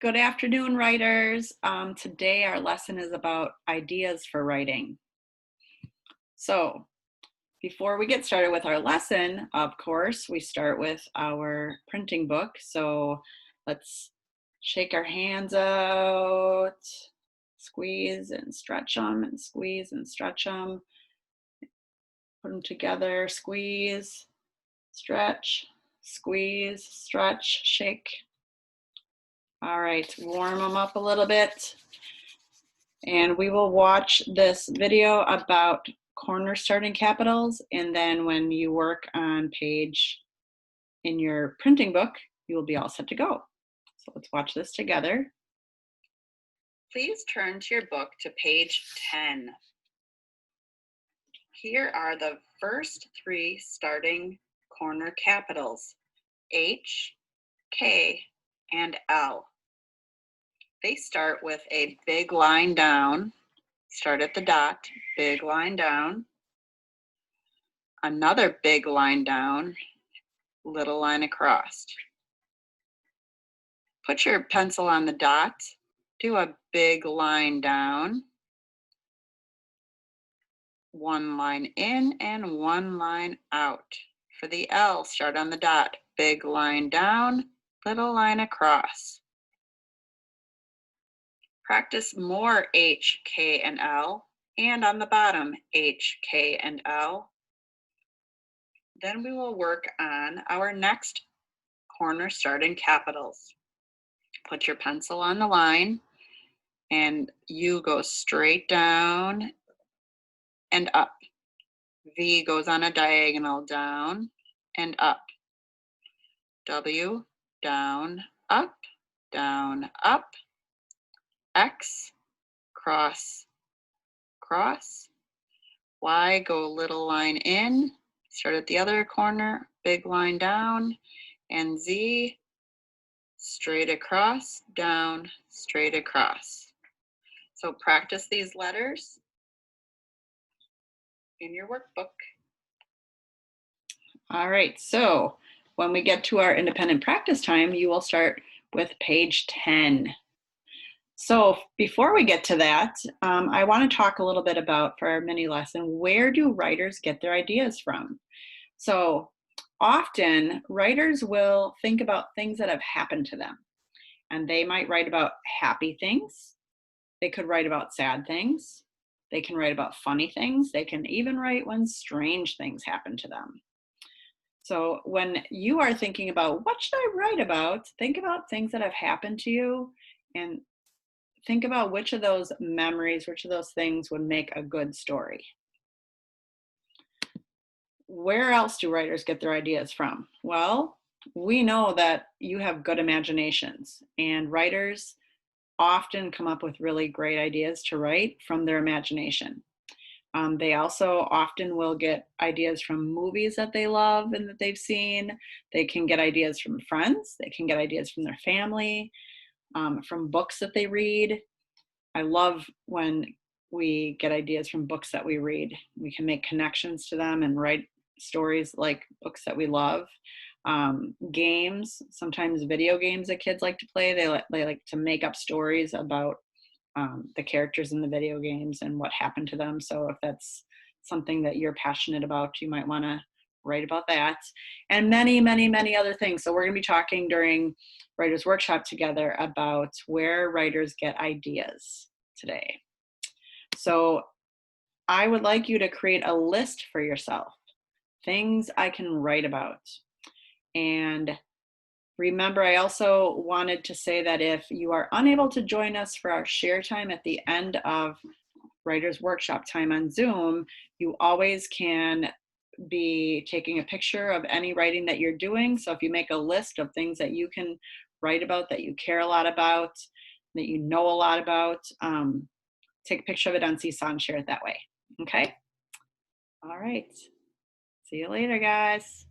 Good afternoon, writers. Today our lesson is about ideas for writing. So before we get started with our lesson, of course, we start with our printing book. So let's shake our hands out, squeeze and stretch them, and squeeze and stretch them. Put them together, squeeze, stretch, squeeze, stretch, shake. All right, warm them up a little bit. And we will watch this video about corner starting capitals, and then when you work on page in your printing book, you will be all set to go. So let's watch this together. Please turn to your book to page 10. Here are the first three starting corner capitals, H, K, and L. They start with a big line down. Start at the dot, big line down, another big line down, little line across. Put your pencil on the dot, do a big line down, one line in and one line out. For the L, start on the dot, big line down, little line across. Practice more H, K, and L, and on the bottom, H, K, and L. Then we will work on our next corner starting capitals. Put your pencil on the line and U goes straight down and up. V goes on a diagonal down and up. W, down, up, down, up. X, cross, cross. Y, go little line in, start at the other corner, big line down, and Z, straight across, down, straight across. So practice these letters in your workbook. All right, so when we get to our independent practice time, you will start with page 10. So before we get to that, I want to talk a little bit about, for our mini lesson, where do writers get their ideas from? So often writers will think about things that have happened to them, and they might write about happy things. They could write about sad things. They can write about funny things. They can even write when strange things happen to them. So when you are thinking about what should I write about, think about things that have happened to you and think about which of those memories, which of those things would make a good story. Where else do writers get their ideas from? Well, we know that you have good imaginations, and writers often come up with really great ideas to write from their imagination. They also often will get ideas from movies that they love and that they've seen. They can get ideas from friends. They can get ideas from their family, from books that they read. I love when we get ideas from books that we read. We can make connections to them and write stories like books that we love. Games, sometimes video games that kids like to play. They like to make up stories about the characters in the video games and what happened to them. So if that's something that you're passionate about, you might want to write about that, and many, many, many other things. So we're going to be talking during Writers Workshop together about where writers get ideas today. So I would like you to create a list for yourself, things I can write about. And remember, I also wanted to say that if you are unable to join us for our share time at the end of Writers Workshop time on Zoom, you always can be taking a picture of any writing that you're doing. So if you make a list of things that you can write about, that you care a lot about, that you know a lot about, take a picture of it on Seesaw and share it that way. Okay? All right. See you later, guys.